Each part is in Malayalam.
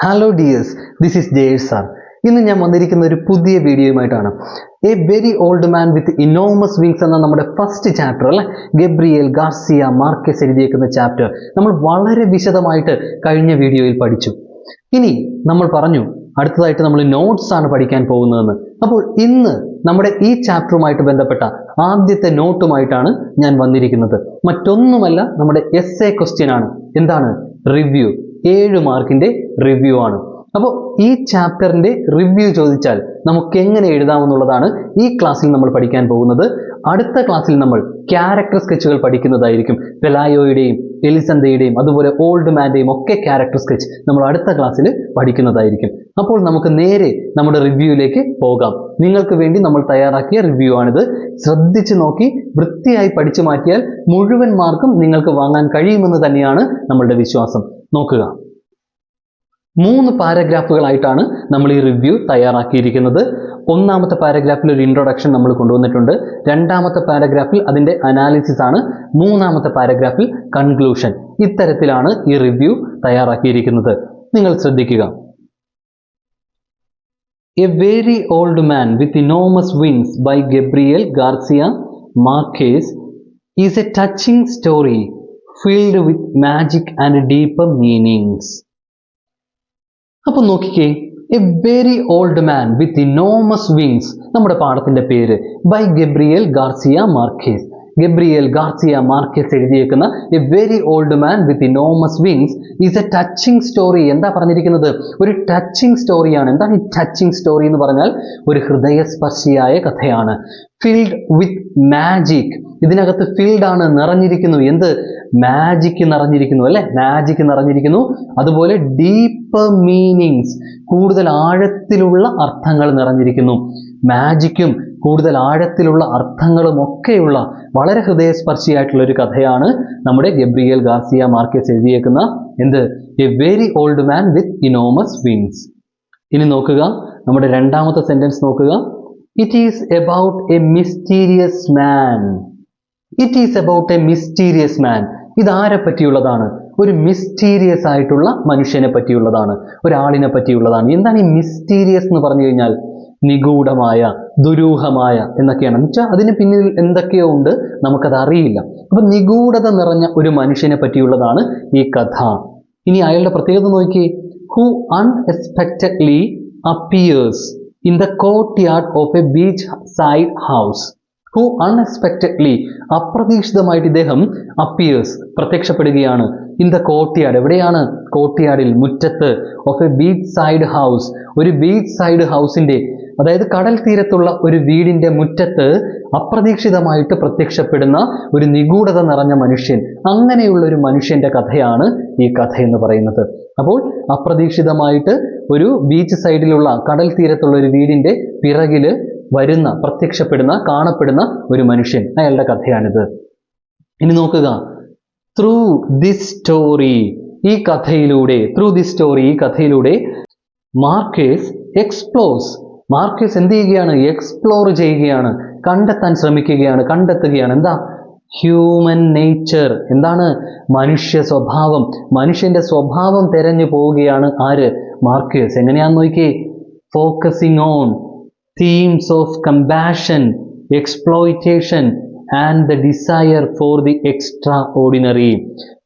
Hello dears, this is Jayesh sir. ഇന്ന് ഞാൻ വന്നിരിക്കുന്ന ഒരു പുതിയ വീഡിയോയുമായിട്ടാണ്. A very old man with enormous wings എന്ന നമ്മുടെ ഫസ്റ്റ് ചാപ്റ്റർ അല്ലെ, ഗബ്രിയേൽ ഗാർസിയ മാർക്കേസ് എഴുതിയേക്കുന്ന ചാപ്റ്റർ നമ്മൾ വളരെ വിശദമായിട്ട് കഴിഞ്ഞ വീഡിയോയിൽ പഠിച്ചു. ഇനി നമ്മൾ പറഞ്ഞു അടുത്തതായിട്ട് നമ്മൾ നോട്ട്സ് ആണ് പഠിക്കാൻ പോകുന്നതെന്ന്. അപ്പോൾ ഇന്ന് നമ്മുടെ ഈ ചാപ്റ്ററുമായിട്ട് ബന്ധപ്പെട്ട ആദ്യത്തെ നോട്ടുമായിട്ടാണ് ഞാൻ വന്നിരിക്കുന്നത്. മറ്റൊന്നുമല്ല, നമ്മുടെ എസ്സേ ക്വസ്റ്റ്യൻ ആണ്. എന്താണ്? റിവ്യൂ. 7 മാർക്കിന്റെ റിവ്യൂ ആണ്. അപ്പോൾ ഈ ചാപ്റ്ററിന്റെ റിവ്യൂ ചോദിച്ചാൽ നമുക്ക് എങ്ങനെ എഴുതാമെന്നുള്ളതാണ് ഈ ക്ലാസ്സിൽ നമ്മൾ പഠിക്കാൻ പോകുന്നത്. അടുത്ത ക്ലാസ്സിൽ നമ്മൾ ക്യാരക്ടർ സ്കെച്ചുകൾ പഠിക്കുന്നതായിരിക്കും. പെലായോയുടെയും എലിസന്തയുടെയും അതുപോലെ ഓൾഡ് മാന്റെയും ഒക്കെ ക്യാരക്ടർ സ്കെച്ച് നമ്മൾ അടുത്ത ക്ലാസ്സിൽ പഠിക്കുന്നതായിരിക്കും. അപ്പോൾ നമുക്ക് നേരെ നമ്മുടെ റിവ്യൂയിലേക്ക് പോകാം. നിങ്ങൾക്ക് വേണ്ടി നമ്മൾ തയ്യാറാക്കിയ റിവ്യൂ ആണിത്. ശ്രദ്ധിച്ചു നോക്കി വൃത്തിയായി പഠിച്ചു മാറ്റിയാൽ മുഴുവൻ മാർക്കും നിങ്ങൾക്ക് വാങ്ങാൻ കഴിയുമെന്ന് തന്നെയാണ് നമ്മളുടെ വിശ്വാസം. നോക്കുക, 3 പാരഗ്രാഫുകളായിട്ടാണ് നമ്മൾ ഈ റിവ്യൂ തയ്യാറാക്കിയിരിക്കുന്നത്. ഒന്നാമത്തെ പാരഗ്രാഫിൽ ഒരു ഇൻട്രൊഡക്ഷൻ നമ്മൾ കൊണ്ടുവന്നിട്ടുണ്ട്. രണ്ടാമത്തെ പാരഗ്രാഫിൽ അതിന്റെ അനാലിസിസ് ആണ്. മൂന്നാമത്തെ പാരഗ്രാഫിൽ കൺക്ലൂഷൻ. ഇത്തരത്തിലാണ് ഈ റിവ്യൂ തയ്യാറാക്കിയിരിക്കുന്നത്. നിങ്ങൾ ശ്രദ്ധിക്കുക. A very old man with enormous wings by Gabriel Garcia Marquez is a touching story filled with magic and deeper meanings. അപ്പൊ നോക്കിക്കേ, a very old man with enormous wings, നമ്മുടെ പാഠത്തിന്റെ പേര്, by Gabriel Garcia Marquez. Gabriel Garcia Marquez എഴുതിയേക്കുന്ന a very old man with enormous wings is a touching story. എന്താ പറഞ്ഞിരിക്കുന്നത്? ഒരു ടച്ചിങ് സ്റ്റോറിയാണ്. എന്താണ് ഈ ടച്ചിങ് സ്റ്റോറി എന്ന് പറഞ്ഞാൽ? ഒരു ഹൃദയസ്പർശിയായ കഥയാണ്. Filled with magic. ഇതിനകത്ത് ഫിൽഡ് ആണ്, നിറഞ്ഞിരിക്കുന്നു. എന്ത്? മാജിക് നിറഞ്ഞിരിക്കുന്നു അല്ലെ, മാജിക് നിറഞ്ഞിരിക്കുന്നു. അതുപോലെ ഡീപ്പർ മീനിങ്സ്, കൂടുതൽ ആഴത്തിലുള്ള അർത്ഥങ്ങൾ നിറഞ്ഞിരിക്കുന്നു. മാജിക്കും കൂടുതൽ ആഴത്തിലുള്ള അർത്ഥങ്ങളും ഒക്കെയുള്ള വളരെ ഹൃദയസ്പർശിയായിട്ടുള്ള ഒരു കഥയാണ് നമ്മുടെ ഗബ്രിയേൽ ഗാർസിയ മാർക്കേസ് എഴുതിയേക്കുന്ന എന്ത്? A very old man with enormous wings. ഇനി നോക്കുക, നമ്മുടെ രണ്ടാമത്തെ സെന്റൻസ് നോക്കുക. It is about a mysterious man. It is about a mysterious man. ഇതാരെ പറ്റിയുള്ളതാണ്? ഒരു മിസ്റ്റീരിയസ് ആയിട്ടുള്ള മനുഷ്യനെ പറ്റിയുള്ളതാണ്, ഒരാളിനെ പറ്റിയുള്ളതാണ്. എന്താണ് ഈ മിസ്റ്റീരിയസ് എന്ന് പറഞ്ഞു കഴിഞ്ഞാൽ? നിഗൂഢമായ, ദുരൂഹമായ എന്നൊക്കെയാണ്. എന്നുവെച്ചാൽ അതിന് പിന്നിൽ എന്തൊക്കെയോ ഉണ്ട്, നമുക്കത് അറിയില്ല. അപ്പൊ നിഗൂഢത നിറഞ്ഞ ഒരു മനുഷ്യനെ പറ്റിയുള്ളതാണ് ഈ കഥ. ഇനി അയാളുടെ പ്രത്യേകത നോക്കി. Who unexpectedly appears in the courtyard of A beach side house. Who unexpectedly, അപ്രതീക്ഷിതമായിട്ട് ഇദ്ദേഹം അപ്പിയേഴ്സ്, പ്രത്യക്ഷപ്പെടുകയാണ്. ഇൻ ദ കോർട്ട്യാർഡ്, എവിടെയാണ്? കോർട്ട്യാർഡിൽ, മുറ്റത്ത്. Of A beach side house, ഒരു ബീച്ച് സൈഡ് ഹൗസിന്റെ, അതായത് കടൽ തീരത്തുള്ള ഒരു വീടിന്റെ മുറ്റത്ത് അപ്രതീക്ഷിതമായിട്ട് പ്രത്യക്ഷപ്പെടുന്ന ഒരു നിഗൂഢത നിറഞ്ഞ മനുഷ്യൻ. അങ്ങനെയുള്ള ഒരു മനുഷ്യന്റെ കഥയാണ് ഈ കഥ എന്ന് പറയുന്നത്. അപ്പോൾ അപ്രതീക്ഷിതമായിട്ട് ഒരു ബീച്ച് സൈഡിലുള്ള, കടൽ തീരത്തുള്ള ഒരു വീടിന്റെ പിറകില് വരുന്ന, പ്രത്യക്ഷപ്പെടുന്ന, കാണപ്പെടുന്ന ഒരു മനുഷ്യൻ, അയാളുടെ കഥയാണിത്. ഇനി നോക്കുക. ത്രൂ ദിസ് സ്റ്റോറി, ഈ കഥയിലൂടെ, ത്രൂ ദിസ് സ്റ്റോറി, ഈ കഥയിലൂടെ മാർക്കേസ് എക്സ്പ്ലോർസ്, മാർക്കേസ് എന്ത് ചെയ്യുകയാണ്? എക്സ്പ്ലോർ ചെയ്യുകയാണ്, കണ്ടെത്താൻ ശ്രമിക്കുകയാണ്, കണ്ടെത്തുകയാണ്. എന്താ? Human nature. എന്താണ്? മനുഷ്യ സ്വഭാവം. മനുഷ്യന്റെ സ്വഭാവം തെരഞ്ഞു പോവുകയാണ് ആര്? മാർക്കേസ്. എങ്ങനെയാന്ന് നോക്കിയേ. Focusing on themes of compassion, exploitation and the desire for the extraordinary.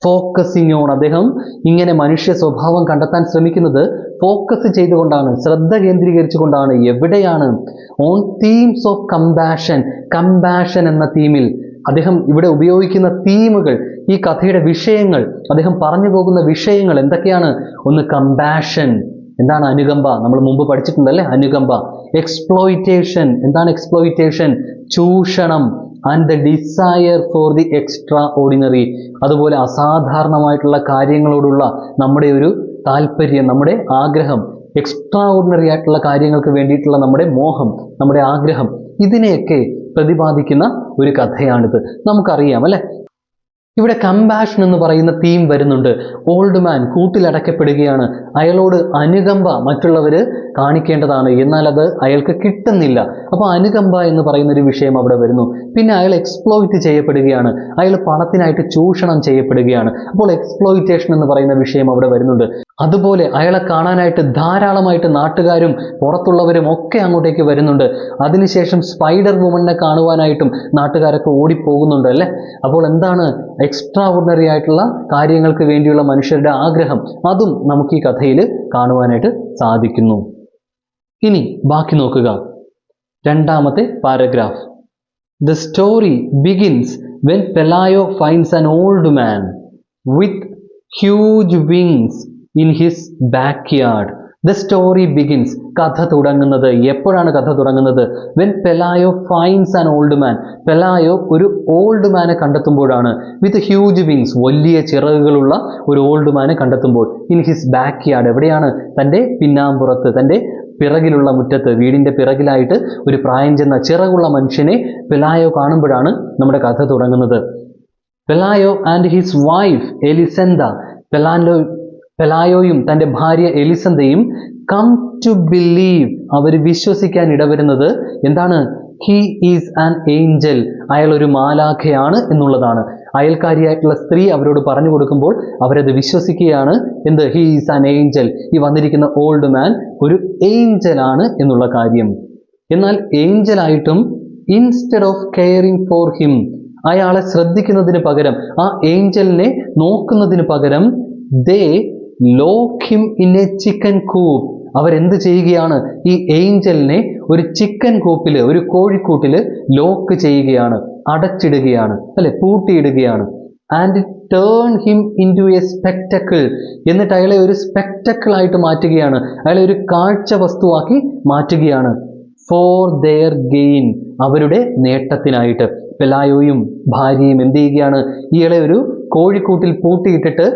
Focusing on, അദ്ദേഹം ഇങ്ങനെ മനുഷ്യ സ്വഭാവം കണ്ടെത്താൻ ശ്രമിക്കുന്നത് ഫോക്കസ് ചെയ്തുകൊണ്ടാണ്, ശ്രദ്ധ കേന്ദ്രീകരിച്ചുകൊണ്ടാണ്. എവിടെയാണ്? On themes of compassion. Compassion എന്ന തീമിൽ അദ്ദേഹം ഇവിടെ ഉപയോഗിക്കുന്ന തീമുകൾ, ഈ കഥയുടെ വിഷയങ്ങൾ, അദ്ദേഹം പറഞ്ഞു പോകുന്ന വിഷയങ്ങൾ എന്തൊക്കെയാണ്? ഒന്ന് കമ്പാഷൻ, എന്താണ്? അനുകമ്പ. നമ്മൾ മുമ്പ് പഠിച്ചിട്ടുണ്ടല്ലേ, അനുകമ്പ. എക്സ്പ്ലോയിറ്റേഷൻ, എന്താണ് എക്സ്പ്ലോയിറ്റേഷൻ? ചൂഷണം. And the desire for the extraordinary, അതുപോലെ അസാധാരണമായിട്ടുള്ള കാര്യങ്ങളോടുള്ള നമ്മുടെ ഒരു താല്പര്യം, നമ്മുടെ ആഗ്രഹം, എക്സ്ട്രാ ഓർഡിനറി ആയിട്ടുള്ള കാര്യങ്ങൾക്ക് വേണ്ടിയിട്ടുള്ള നമ്മുടെ മോഹം, നമ്മുടെ ആഗ്രഹം, ഇതിനെയൊക്കെ പ്രതിപാദിക്കുന്ന ഒരു കഥയാണിത്. നമുക്കറിയാം അല്ലെ. ഇവിടെ കമ്പാഷൻ എന്ന് പറയുന്ന തീം വരുന്നുണ്ട്. ഓൾഡ് മാൻ കൂട്ടിലടക്കപ്പെടുകയാണ്. അയാളോട് അനുകമ്പ മറ്റുള്ളവർ കാണിക്കേണ്ടതാണ്, എന്നാൽ അത് അയാൾക്ക് കിട്ടുന്നില്ല. അപ്പോൾ അനുകമ്പ എന്ന് പറയുന്ന ഒരു വിഷയം അവിടെ വരുന്നു. പിന്നെ അയാൾ എക്സ്പ്ലോയിറ്റ് ചെയ്യപ്പെടുകയാണ്, അയാൾ പണത്തിനായിട്ട് ചൂഷണം ചെയ്യപ്പെടുകയാണ്. അപ്പോൾ എക്സ്പ്ലോയിറ്റേഷൻ എന്ന് പറയുന്ന വിഷയം അവിടെ വരുന്നുണ്ട്. അതുപോലെ അയാളെ കാണാനായിട്ട് ധാരാളമായിട്ട് നാട്ടുകാരും പുറത്തുള്ളവരും ഒക്കെ അങ്ങോട്ടേക്ക് വരുന്നുണ്ട്. അതിനുശേഷം സ്പൈഡർ വുമണിനെ കാണുവാനായിട്ടും നാട്ടുകാരൊക്കെ ഓടിപ്പോകുന്നുണ്ട് അല്ലേ. അപ്പോൾ എന്താണ് എക്സ്ട്രാ ഓർഡിനറി ആയിട്ടുള്ള കാര്യങ്ങൾക്ക് വേണ്ടിയുള്ള മനുഷ്യരുടെ ആഗ്രഹം, അതും നമുക്ക് ഈ കഥയിൽ കാണുവാനായിട്ട് സാധിക്കുന്നു. ഇനി ബാക്കി നോക്കുക, രണ്ടാമത്തെ paragraph. The story begins when Pelayo finds an old man with huge wings in his backyard. The story begins. കഥ തുടങ്ങുന്നത് എപ്പോഴാണ്? കഥ തുടങ്ങുന്നത് when Pelayo finds an old man. Pelayo ഒരു old Mane കണ്ടെത്തുമ്പോഴാണ്. with huge wings, വലിയ ചിറകുകളുള്ള ഒരു ഓൾഡ് മാനെ കണ്ടെത്തുമ്പോൾ. in his backyard, എവിടെയാണ്? തൻ്റെ പിന്നാമ്പുറത്ത്, തൻ്റെ പിറകിലുള്ള മുറ്റത്ത്, വീടിൻ്റെ പിറകിലായിട്ട് ഒരു പ്രായം ചെന്ന ചിറകുള്ള മനുഷ്യനെ പെലായോ കാണുമ്പോഴാണ് നമ്മുടെ കഥ തുടങ്ങുന്നത്. പെലായോ ആൻഡ് ഹിസ് വൈഫ് എലിസെന്ത, പെലായോയും തൻ്റെ ഭാര്യ എലിസെന്തയും കം ടു ബിലീവ്, അവർ വിശ്വസിക്കാൻ ഇടവരുന്നത് എന്താണ്? ഹി ഈസ് ആൻ ഏഞ്ചൽ, അയാൾ ഒരു മാലാഖയാണ് എന്നുള്ളതാണ്. അയൽക്കാരിയായിട്ടുള്ള സ്ത്രീ അവരോട് പറഞ്ഞു കൊടുക്കുമ്പോൾ അവരത് വിശ്വസിക്കുകയാണ്. എന്ത്? ഹി ഈസ് ആൻ ഏഞ്ചൽ, ഈ വന്നിരിക്കുന്ന ഓൾഡ് മാൻ ഒരു ഏഞ്ചൽ ആണ് എന്നുള്ള കാര്യം. എന്നാൽ ഏഞ്ചലായിട്ടും instead of caring for him, അയാളെ ശ്രദ്ധിക്കുന്നതിന് പകരം, ആ ഏഞ്ചലിനെ നോക്കുന്നതിന് പകരം, they lock him in a chicken coop, അവരെന്ത് ചെയ്യുകയാണ്? ഈ ഏഞ്ചലിനെ ഒരു ചിക്കൻ കൂപ്പിൽ, ഒരു കോഴിക്കൂട്ടിൽ ലോക്ക് ചെയ്യുകയാണ്, അടച്ചിടുകയാണ് അല്ലെ, പൂട്ടിയിടുകയാണ്. And turn him into a spectacle, എന്നിട്ട് അയാളെ ഒരു സ്പെക്ടക്കിൾ ആയിട്ട് മാറ്റുകയാണ്, അയാളെ ഒരു കാഴ്ച വസ്തുവാക്കി മാറ്റുകയാണ്. ഫോർ ദെയർ ഗെയിൻ, അവരുടെ നേട്ടത്തിനായിട്ട്. പെലായോയും ഭാര്യയും എന്ത് ചെയ്യുകയാണ്? ഇയാളെ ഒരു കോഴിക്കൂട്ടിൽ പൂട്ടിയിട്ടിട്ട്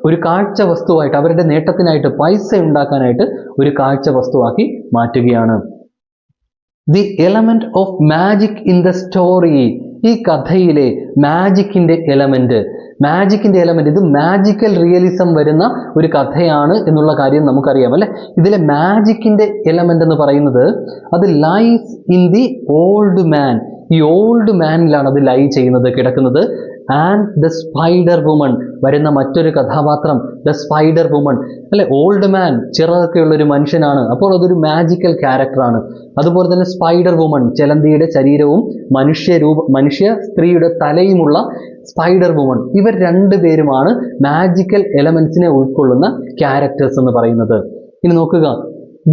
ഒരു കാഴ്ച വസ്തുവായിട്ട്, അവരുടെ നേട്ടത്തിനായിട്ട്, പൈസ ഉണ്ടാക്കാനായിട്ട് ഒരു കാഴ്ച വസ്തുവാക്കി മാറ്റുകയാണ്. The element of magic in the story, ഈ കഥയിലെ മാജിക്കിന്റെ എലമെന്റ്, ഇത് മാജിക്കൽ റിയലിസം വരുന്ന ഒരു കഥയാണ് എന്നുള്ള കാര്യം നമുക്കറിയാം അല്ലെ. ഇതിലെ മാജിക്കിന്റെ എലമെന്റ് എന്ന് പറയുന്നത് അത് lies in the old man, ഈ ഓൾഡ് മാനിലാണ് അത് ലൈ ചെയ്യുന്നത്, കിടക്കുന്നത്. ആൻഡ് ദ സ്പൈഡർ വുമൺ, വരുന്ന മറ്റൊരു കഥാപാത്രം ദ സ്പൈഡർ വുമൺ അല്ലെ. ഓൾഡ് മാൻ ചിറകൊക്കെയുള്ള ഒരു മനുഷ്യനാണ്, അപ്പോൾ അതൊരു മാജിക്കൽ ക്യാരക്ടറാണ്. അതുപോലെ തന്നെ സ്പൈഡർ വുമൺ, ചെലന്തിയുടെ ശരീരവും മനുഷ്യ സ്ത്രീയുടെ തലയുമുള്ള സ്പൈഡർ വുമൺ, ഇവർ രണ്ടുപേരുമാണ് മാജിക്കൽ എലമെന്റ്സിനെ ഉൾക്കൊള്ളുന്ന ക്യാരക്ടേഴ്സ് എന്ന് പറയുന്നത്. ഇനി നോക്കുക,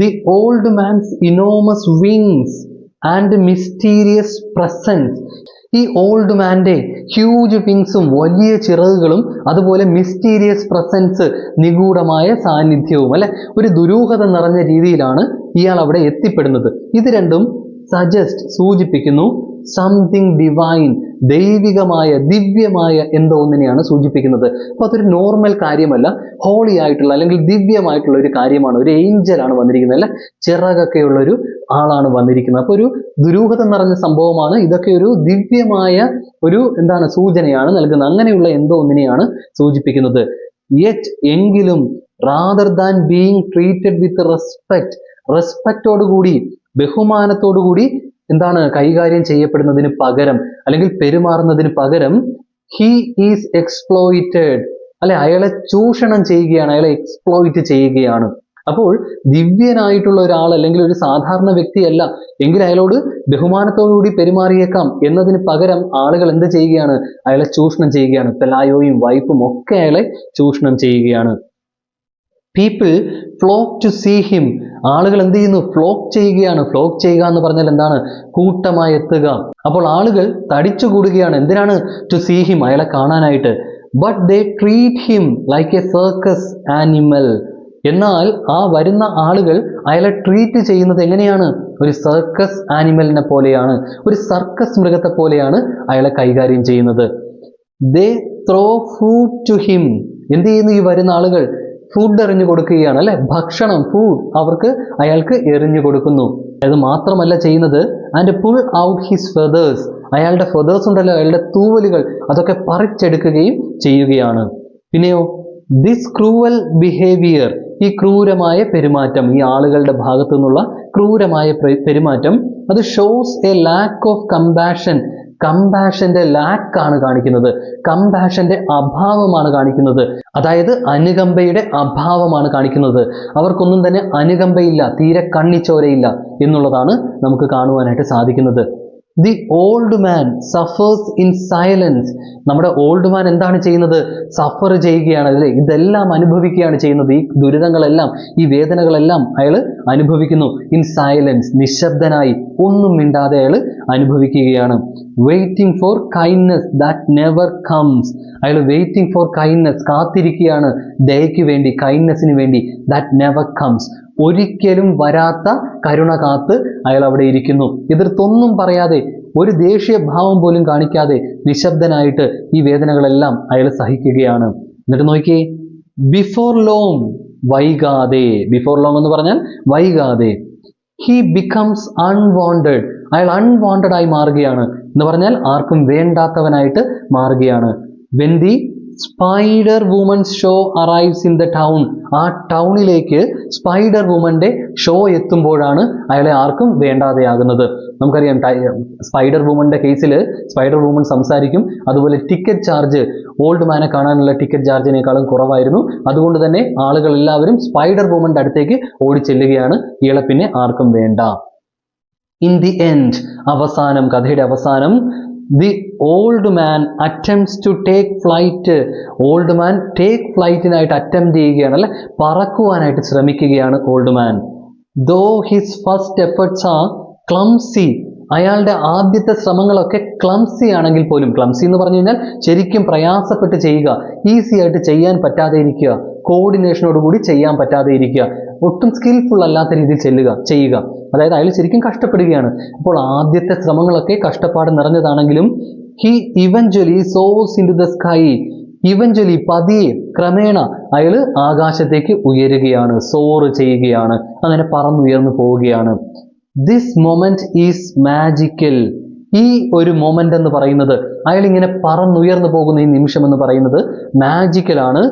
the old man's enormous wings and mysterious presence. ഈ ഓൾഡ് മാൻ്റെ ഹ്യൂജ് വിങ്സും, വലിയ ചിറകുകളും, അതുപോലെ മിസ്റ്റീരിയസ് പ്രസൻസ്, നിഗൂഢമായ സാന്നിധ്യവും അല്ലെ, ഒരു ദുരൂഹത നിറഞ്ഞ രീതിയിലാണ് ഇയാൾ അവിടെ എത്തിപ്പെടുന്നത്. ഇത് രണ്ടും സൂചിപ്പിക്കുന്നു സംതിങ് ഡിവൈൻ, ദൈവികമായ, ദിവ്യമായ എന്തോ ഒന്നിനെയാണ് സൂചിപ്പിക്കുന്നത്. അപ്പൊ അതൊരു നോർമൽ കാര്യമല്ല, ഹോളി ആയിട്ടുള്ള അല്ലെങ്കിൽ ദിവ്യമായിട്ടുള്ള ഒരു കാര്യമാണ്. ഒരു ഏഞ്ചലാണ് വന്നിരിക്കുന്നത് അല്ലെ, ചിറകൊക്കെയുള്ള ഒരു ആളാണ് വന്നിരിക്കുന്നത്. അപ്പൊ ഒരു ദുരൂഹത നിറഞ്ഞ സംഭവമാണ്. ഇതൊക്കെ ഒരു ദിവ്യമായ ഒരു സൂചനയാണ് നൽകുന്നത്. അങ്ങനെയുള്ള എന്തോ ഒന്നിനെയാണ് സൂചിപ്പിക്കുന്നത്. യെറ്റ്, എങ്കിലും, rather than being treated with റെസ്പെക്റ്റോടുകൂടി, ബഹുമാനത്തോടുകൂടി കൈകാര്യം ചെയ്യപ്പെടുന്നതിന് പകരം അല്ലെങ്കിൽ പെരുമാറുന്നതിന് പകരം, ഹി ഈസ് എക്സ്പ്ലോയിറ്റഡ് അല്ലെ, അയാളെ ചൂഷണം ചെയ്യുകയാണ്, അയാളെ എക്സ്പ്ലോയിറ്റ് ചെയ്യുകയാണ്. അപ്പോൾ ദിവ്യനായിട്ടുള്ള ഒരാൾ അല്ലെങ്കിൽ ഒരു സാധാരണ വ്യക്തിയല്ല എങ്കിൽ അയാളോട് ബഹുമാനത്തോടുകൂടി പെരുമാറിയേക്കാം എന്നതിന് പകരം ആളുകൾ എന്ത് ചെയ്യുകയാണ്? അയാളെ ചൂഷണം ചെയ്യുകയാണ്. പെലായോയും വൈഫും ഒക്കെ അയാളെ ചൂഷണം ചെയ്യുകയാണ്. People flock to see him, ആളുകൾ എന്ത് ചെയ്യുന്നു? ഫ്ലോക്ക് ചെയ്യുകയാണ്. ഫ്ലോക്ക് ചെയ്യുക എന്ന് പറഞ്ഞാൽ എന്താണ്? കൂട്ടമായി എത്തുക. അപ്പോൾ ആളുകൾ തടിച്ചു കൂടുകയാണ്. എന്തിനാണ്? ടു സീ ഹിം, അയാളെ കാണാനായിട്ട്. But they treat him like A circus animal. എന്നാൽ ആ വരുന്ന ആളുകൾ അയാളെ ട്രീറ്റ് ചെയ്യുന്നത് എങ്ങനെയാണ്? ഒരു സർക്കസ് ആനിമലിനെ പോലെയാണ്, ഒരു സർക്കസ് മൃഗത്തെ പോലെയാണ് അയാളെ കൈകാര്യം ചെയ്യുന്നത്. ദേ ത്രോ ഫുഡ് ടു ഹിം, എന്ത് ചെയ്യുന്നു? ഈ വരുന്ന ആളുകൾ ഫുഡ് എറിഞ്ഞു കൊടുക്കുകയാണ് അല്ലെ, ഭക്ഷണം, ഫുഡ് അയാൾക്ക് എറിഞ്ഞു കൊടുക്കുന്നു. അത് മാത്രമല്ല ചെയ്യുന്നത്, and pull out his feathers, അയാളുടെ ഫെദേഴ്സ് ഉണ്ടല്ലോ, അയാളുടെ തൂവലുകൾ, അതൊക്കെ പറിച്ചെടുക്കുകയും ചെയ്യുകയാണ്. പിന്നെയോ, ദിസ് ക്രൂവൽ ബിഹേവിയർ, ഈ ക്രൂരമായ പെരുമാറ്റം, ഈ ആളുകളുടെ ഭാഗത്തു നിന്നുള്ള ക്രൂരമായ പെരുമാറ്റം, അത് shows a lack of compassion, കമ്പാഷന്റെ ലാക്കാണ് കാണിക്കുന്നത്, കമ്പാഷന്റെ അഭാവമാണ് കാണിക്കുന്നത്. അതായത് അനുകമ്പയുടെ അഭാവമാണ് കാണിക്കുന്നത്. അവർക്കൊന്നും തന്നെ അനുകമ്പയില്ല, തീരെ കണ്ണിച്ചോരയില്ല എന്നുള്ളതാണ് നമുക്ക് കാണുവാനായിട്ട് സാധിക്കുന്നത്. The old man സഫേഴ്സ് in silence. നമ്മുടെ ഓൾഡ് മാൻ എന്താണ് ചെയ്യുന്നത്? സഫർ ചെയ്യുകയാണ്, അല്ലേ? ഇതെല്ലാം അനുഭവിക്കുകയാണ് ചെയ്യുന്നത്. ഈ ദുരിതങ്ങളെല്ലാം, ഈ വേദനകളെല്ലാം അയാൾ അനുഭവിക്കുന്നു. ഇൻ സൈലൻസ്, നിശബ്ദനായി, ഒന്നും മിണ്ടാതെ അയാൾ അനുഭവിക്കുകയാണ്. Waiting for kindness that never comes. അയാൾ വെയിറ്റിംഗ് ഫോർ കൈൻഡ്നസ്, കാത്തിരിക്കുകയാണ് ദയയ്ക്ക് വേണ്ടി, കൈൻഡ്നസിന് വേണ്ടി. ദാറ്റ് നെവർ കംസ്, ഒരിക്കലും വരാത്ത കരുണ കാത്ത് അയാൾ അവിടെ ഇരിക്കുന്നു. എതിർത്തൊന്നും പറയാതെ, ഒരു ദേഷ്യ ഭാവം പോലും കാണിക്കാതെ നിശബ്ദനായിട്ട് ഈ വേദനകളെല്ലാം അയാൾ സഹിക്കുകയാണ്. എന്നിട്ട് നോക്കിയേ, ബിഫോർ ലോങ്, വൈകാതെ. ബിഫോർ ലോങ് എന്ന് പറഞ്ഞാൽ വൈകാതെ. ഹി ബിക്കംസ് അൺവാണ്ടഡ്, അയാൾ അൺവാണ്ടഡ് ആയി മാറുകയാണ് എന്ന് പറഞ്ഞാൽ ആർക്കും വേണ്ടാത്തവനായിട്ട് മാറുകയാണ്. When the spider woman's show arrives in the town, ആ ടൗണിലേക്ക് സ്പൈഡർ വുമന്റെ ഷോ എത്തുമ്പോഴാണ് അയാളെ ആർക്കും വേണ്ടാതെയാകുന്നത്. നമുക്കറിയാം, സ്പൈഡർ വുമന്റെ കേസിൽ സ്പൈഡർ വുമൻ സംസാരിക്കും. അതുപോലെ ടിക്കറ്റ് ചാർജ് ഓൾഡ് മാനെ കാണാനുള്ള ടിക്കറ്റ് ചാർജിനേക്കാളും കുറവായിരുന്നു. അതുകൊണ്ട് തന്നെ ആളുകൾ എല്ലാവരും സ്പൈഡർ വുമന്റെ അടുത്തേക്ക് ഓടിച്ചെല്ലുകയാണ്. ഇയാളെ പിന്നെ ആർക്കും വേണ്ട. ഇൻ ദി എൻഡ്, അവസാനം, കഥയുടെ അവസാനം, the old man attempts to take flight. Old man take ഫ്ലൈറ്റിനായിട്ട് അറ്റംപ്റ്റ് ചെയ്യുകയാണ്, അല്ലെ? പറക്കുവാനായിട്ട് ശ്രമിക്കുകയാണ് old man. Though his first efforts are clumsy. അയാളുടെ ആദ്യത്തെ ശ്രമങ്ങളൊക്കെ ക്ലംസി ആണെങ്കിൽ പോലും, ക്ലംസി എന്ന് പറഞ്ഞു കഴിഞ്ഞാൽ ശരിക്കും പ്രയാസപ്പെട്ട് ചെയ്യുക, ഈസി ആയിട്ട് ചെയ്യാൻ പറ്റാതെ ഇരിക്കുക, കോർഡിനേഷനോടുകൂടി ചെയ്യാൻ പറ്റാതെ ഇരിക്കുക, ഒട്ടും സ്കിൽഫുൾ അല്ലാത്ത രീതിയിൽ ചെയ്യുക. അതായത് അയാൾ ശരിക്കും കഷ്ടപ്പെടുകയാണ്. അപ്പോൾ ആദ്യത്തെ ശ്രമങ്ങളൊക്കെ കഷ്ടപ്പാട് നിറഞ്ഞതാണെങ്കിലും ഹി ഇവഞ്ച്വലി സോസ് into the sky. Eventually, പതിയെ, ക്രമേണ അയാൾ ആകാശത്തേക്ക് ഉയരുകയാണ്, സോറ് ചെയ്യുകയാണ്, അങ്ങനെ പറന്നുയർന്നു പോവുകയാണ്. This moment is magical. ഈ ഒരു മൊമെന്റ് എന്ന് പറയുന്നത്, അയാൾ ഇങ്ങനെ പറന്നുയർന്നു പോകുന്ന ഈ നിമിഷം എന്ന് പറയുന്നത് മാജിക്കലാണ്.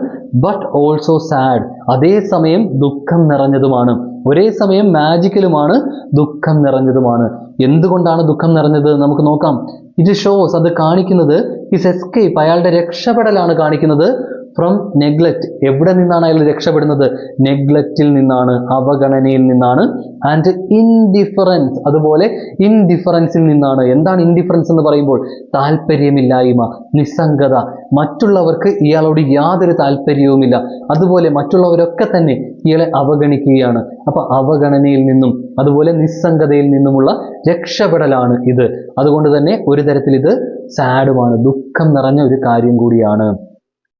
ബട്ട് ഓൾസോ സാഡ്, അതേസമയം ദുഃഖം നിറഞ്ഞതുമാണ്. ഒരേ സമയം മാജിക്കലുമാണ്, ദുഃഖം നിറഞ്ഞതുമാണ്. എന്തുകൊണ്ടാണ് ദുഃഖം നിറഞ്ഞത് നമുക്ക് നോക്കാം. ഇറ്റ് ഷോസ്, അത് കാണിക്കുന്നത് ഹിസ് എസ്കേപ്പ്, അയാളുടെ രക്ഷപ്പെടലാണ് കാണിക്കുന്നത്. ഫ്രം നെഗ്ലക്റ്റ്, എവിടെ നിന്നാണ് അയാൾ രക്ഷപ്പെടുന്നത്? നെഗ്ലക്റ്റിൽ നിന്നാണ്, അവഗണനയിൽ നിന്നാണ്. ആൻഡ് ഇൻഡിഫറൻസ്, അതുപോലെ ഇൻഡിഫറൻസിൽ നിന്നാണ്. എന്താണ് ഇൻഡിഫറൻസ് എന്ന് പറയുമ്പോൾ? താല്പര്യമില്ലായ്മ, നിസ്സംഗത, മറ്റുള്ളവർക്ക് ഇയാളോട് യാതൊരു താല്പര്യവുമില്ല. അതുപോലെ മറ്റുള്ളവരൊക്കെ തന്നെ ഇയാളെ അവഗണിക്കുകയാണ്. അപ്പൊ അവഗണനയിൽ നിന്നും അതുപോലെ നിസ്സംഗതയിൽ നിന്നുമുള്ള രക്ഷപ്പെടലാണ് ഇത്. അതുകൊണ്ട് തന്നെ ഒരു തരത്തിൽ ഇത് സാഡുമാണ്, ദുഃഖം നിറഞ്ഞ ഒരു കാര്യം കൂടിയാണ്.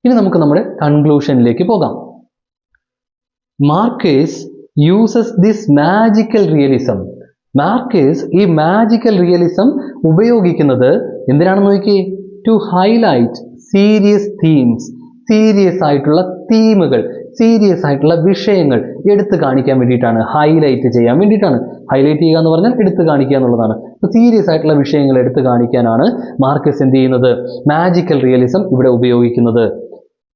ഇനി നമുക്ക് നമ്മുടെ കൺക്ലൂഷനിലേക്ക് പോകാം. Marquez uses this magical realism. Marquez ഈ മാജിക്കൽ റിയലിസം ഉപയോഗിക്കുന്നത് എന്തിനാണെന്ന് നോക്കിയേ? To highlight serious themes, serious ആയിട്ടുള്ള തീമുകൾ, സീരിയസ് ആയിട്ടുള്ള വിഷയങ്ങൾ എടുത്തു കാണിക്കാൻ വേണ്ടിയിട്ടാണ്, ഹൈലൈറ്റ് ചെയ്യാൻ വേണ്ടിയിട്ടാണ്. ഹൈലൈറ്റ് ചെയ്യുക എന്ന് പറഞ്ഞാൽ എടുത്തു കാണിക്കുക എന്നുള്ളതാണ്. അപ്പോൾ സീരിയസ് ആയിട്ടുള്ള വിഷയങ്ങൾ എടുത്തു കാണിക്കാനാണ് മാർക്കസ് എന്ത് ചെയ്യുന്നത്? മാജിക്കൽ റിയലിസം ഇവിടെ ഉപയോഗിക്കുന്നത്.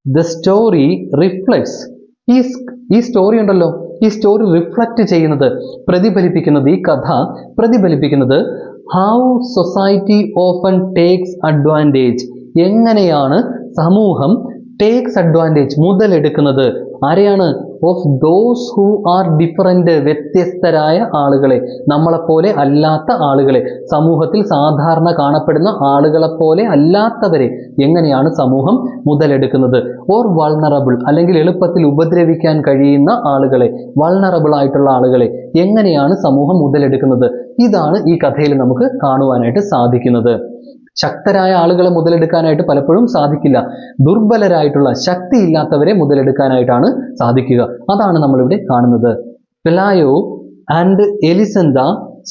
ദ സ്റ്റോറി റിഫ്ലക്ട്സ്, ഈ സ്റ്റോറി ഉണ്ടല്ലോ, ഈ സ്റ്റോറി റിഫ്ലക്റ്റ് ചെയ്യുന്നത്, പ്രതിഫലിപ്പിക്കുന്നത്, ഈ കഥ പ്രതിഫലിപ്പിക്കുന്നത് how society often takes advantage, എങ്ങനെയാണ് സമൂഹം ടേക്സ് അഡ്വാൻറ്റേജ്, മുതലെടുക്കുന്നത്. ആരെയാണ്? Of those who are different, വ്യത്യസ്തരായ ആളുകളെ, നമ്മളെപ്പോലെ അല്ലാത്ത ആളുകളെ, സമൂഹത്തിൽ സാധാരണ കാണപ്പെടുന്ന ആളുകളെപ്പോലെ അല്ലാത്തവരെ എങ്ങനെയാണ് സമൂഹം മുതലെടുക്കുന്നത്. ഓർ വൾണറബിൾ, അല്ലെങ്കിൽ എളുപ്പത്തിൽ ഉപദ്രവിക്കാൻ കഴിയുന്ന ആളുകളെ, വൾണറബിൾ ആയിട്ടുള്ള ആളുകളെ എങ്ങനെയാണ് സമൂഹം മുതലെടുക്കുന്നത്. ഇതാണ് ഈ കഥയിൽ നമുക്ക് കാണുവാനായിട്ട് സാധിക്കുന്നത്. ശക്തരായ ആളുകളെ മുതലെടുക്കാനായിട്ട് പലപ്പോഴും സാധിക്കില്ല. ദുർബലരായിട്ടുള്ള, ശക്തിയില്ലാത്തവരെ മുതലെടുക്കാനായിട്ടാണ് സാധിക്കുക. അതാണ് നമ്മളിവിടെ കാണുന്നത്. Pelayo and Elisenda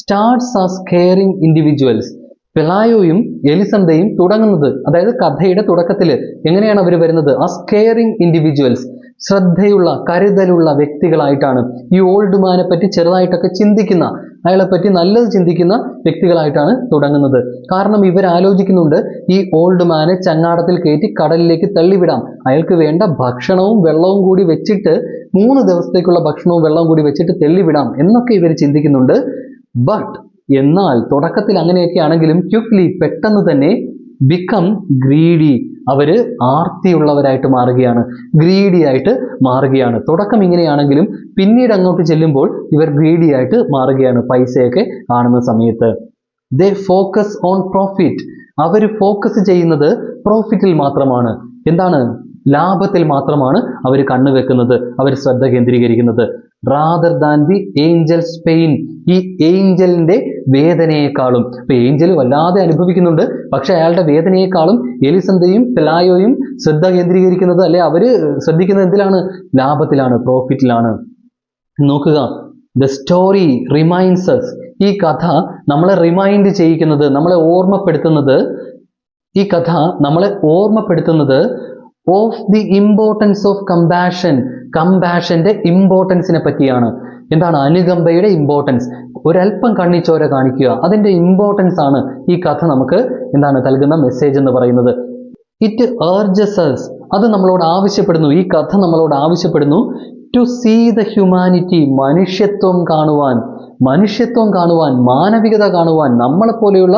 starts as caring individuals. പെലായോയും എലിസന്തയും തുടങ്ങുന്നത്, അതായത് കഥയുടെ തുടക്കത്തിൽ എങ്ങനെയാണ് അവർ വരുന്നത്? ആസ് കെയറിംഗ് ഇൻഡിവിജ്വൽസ്, ശ്രദ്ധയുള്ള, കരുതലുള്ള വ്യക്തികളായിട്ടാണ്. ഈ ഓൾഡ് മാനെ പറ്റി ചെറുതായിട്ടൊക്കെ ചിന്തിക്കുന്ന, അയാളെപ്പറ്റി നല്ലത് ചിന്തിക്കുന്ന വ്യക്തികളായിട്ടാണ് തുടങ്ങുന്നത്. കാരണം ഇവർ ആലോചിക്കുന്നുണ്ട്, ഈ ഓൾഡ് മാനെ ചങ്ങാടത്തിൽ കയറ്റി കടലിലേക്ക് തള്ളിവിടാം, അയാൾക്ക് വേണ്ട ഭക്ഷണവും വെള്ളവും കൂടി വെച്ചിട്ട് 3 ദിവസത്തേക്കുള്ള ഭക്ഷണവും വെള്ളവും കൂടി വെച്ചിട്ട് തള്ളിവിടാം എന്നൊക്കെ ഇവർ ചിന്തിക്കുന്നുണ്ട്. ബട്ട് എന്നാൽ തുടക്കത്തിൽ അങ്ങനെയൊക്കെ ആണെങ്കിലും ക്വിക്ലി പെട്ടെന്ന് തന്നെ ബിക്കം ഗ്രീഡി, അവര് ആർത്തിയുള്ളവരായിട്ട് മാറുകയാണ്, ഗ്രീഡി ആയിട്ട് മാറുകയാണ്. തുടക്കം ഇങ്ങനെയാണെങ്കിലും പിന്നീട് അങ്ങോട്ട് ചെല്ലുമ്പോൾ ഇവർ ഗ്രീഡി ആയിട്ട് മാറുകയാണ് പൈസയൊക്കെ കാണുന്ന സമയത്ത്. ദേ ഫോക്കസ് ഓൺ പ്രോഫിറ്റ്, അവർ ഫോക്കസ് ചെയ്യുന്നത് പ്രോഫിറ്റിൽ മാത്രമാണ്. എന്താണ്? ലാഭത്തിൽ മാത്രമാണ് അവർ കണ്ണുവെക്കുന്നത്, അവർ ശ്രദ്ധ കേന്ദ്രീകരിക്കുന്നത്. Rather than the Angeles pain, ഈ ഏഞ്ചലിന്റെ വേദനയെക്കാളും. ഇപ്പൊ ഏഞ്ചൽ വല്ലാതെ അനുഭവിക്കുന്നുണ്ട്, പക്ഷെ അയാളുടെ വേദനയെക്കാളും എലിസന്ധയും പെലായോയും ശ്രദ്ധ കേന്ദ്രീകരിക്കുന്നത്, അല്ലെ അവര് ശ്രദ്ധിക്കുന്നത് എന്തിലാണ്? ലാഭത്തിലാണ്, പ്രോഫിറ്റിലാണ്. നോക്കുക, ദ സ്റ്റോറി റിമൈൻഡ്സ് അസ്, ഈ കഥ നമ്മളെ റിമൈൻഡ് ചെയ്യിക്കുന്നത്, നമ്മളെ ഓർമ്മപ്പെടുത്തുന്നത്, ഈ കഥ നമ്മളെ ഓർമ്മപ്പെടുത്തുന്നത് of the importance of compassion, കമ്പാഷന്റെ ഇമ്പോർട്ടൻസിനെ പറ്റിയാണ്. എന്താണ്? അനുകമ്പയുടെ ഇമ്പോർട്ടൻസ്. ഒരല്പം കണ്ണിച്ചോര കാണിക്കുക, അതിന്റെ ഇമ്പോർട്ടൻസ് ആണ് ഈ കഥ നമുക്ക് എന്താണ് നൽകുന്ന മെസ്സേജ് എന്ന് പറയുന്നത്. ഇറ്റ് urges us, അത് നമ്മളോട് ആവശ്യപ്പെടുന്നു, ഈ കഥ നമ്മളോട് ആവശ്യപ്പെടുന്നു ടു സീ ദ ഹ്യൂമാനിറ്റി, മനുഷ്യത്വം കാണുവാൻ, മനുഷ്യത്വം കാണുവാൻ, മാനവികത കാണുവാൻ, നമ്മളെപ്പോലെയുള്ള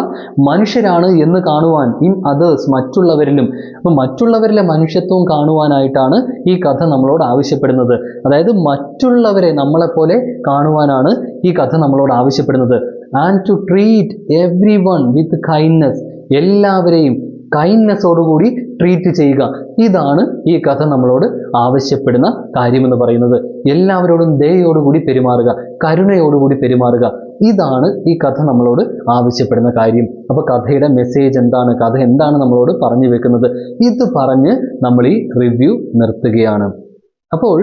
മനുഷ്യരാണ് എന്ന് കാണുവാൻ, ഇൻ അതേഴ്സ്, മറ്റുള്ളവരിലും. അപ്പം മറ്റുള്ളവരിലെ മനുഷ്യത്വം കാണുവാനായിട്ടാണ് ഈ കഥ നമ്മളോട് ആവശ്യപ്പെടുന്നത്. അതായത് മറ്റുള്ളവരെ നമ്മളെപ്പോലെ കാണുവാനാണ് ഈ കഥ നമ്മളോട് ആവശ്യപ്പെടുന്നത്. And to treat everyone with kindness, എല്ലാവരെയും കൈൻഡ്നെസ്സോടുകൂടി ട്രീറ്റ് ചെയ്യുക. ഇതാണ് ഈ കഥ നമ്മളോട് ആവശ്യപ്പെടുന്ന കാര്യമെന്ന് പറയുന്നത്. എല്ലാവരോടും ദയോടുകൂടി പെരുമാറുക, കരുണയോടുകൂടി പെരുമാറുക. ഇതാണ് ഈ കഥ നമ്മളോട് ആവശ്യപ്പെടുന്ന കാര്യം. അപ്പൊ കഥയുടെ മെസ്സേജ് എന്താണ്? കഥ എന്താണ് നമ്മളോട് പറഞ്ഞു വെക്കുന്നത്? ഇത് പറഞ്ഞ് നമ്മൾ ഈ റിവ്യൂ നിർത്തുകയാണ്. അപ്പോൾ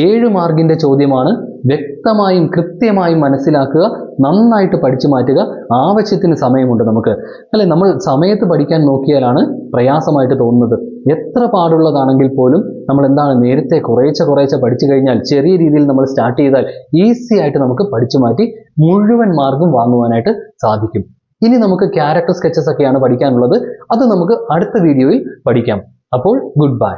7 മാർക്കിന്റെ ചോദ്യമാണ്. വ്യക്തമായും കൃത്യമായും മനസ്സിലാക്കുക, നന്നായിട്ട് പഠിച്ചു മാറ്റുക. ആവശ്യത്തിന് സമയമുണ്ട് നമുക്ക്, അല്ലെ? നമ്മൾ സമയത്ത് പഠിക്കാൻ നോക്കിയാലാണ് പ്രയാസമായിട്ട് തോന്നുന്നത്. എത്ര പാടുള്ളതാണെങ്കിൽ പോലും നമ്മൾ എന്താണ് നേരത്തെ കുറേശ്ശെ പഠിച്ചു കഴിഞ്ഞാൽ, ചെറിയ രീതിയിൽ നമ്മൾ സ്റ്റാർട്ട് ചെയ്താൽ ഈസി ആയിട്ട് നമുക്ക് പഠിച്ചു മാറ്റി മുഴുവൻ മാർക്കും വാങ്ങുവാനായിട്ട് സാധിക്കും. ഇനി നമുക്ക് ക്യാരക്ടർ സ്കെച്ചസ് ഒക്കെയാണ് പഠിക്കാനുള്ളത്. അത് നമുക്ക് അടുത്ത വീഡിയോയിൽ പഠിക്കാം. അപ്പോൾ ഗുഡ് ബൈ.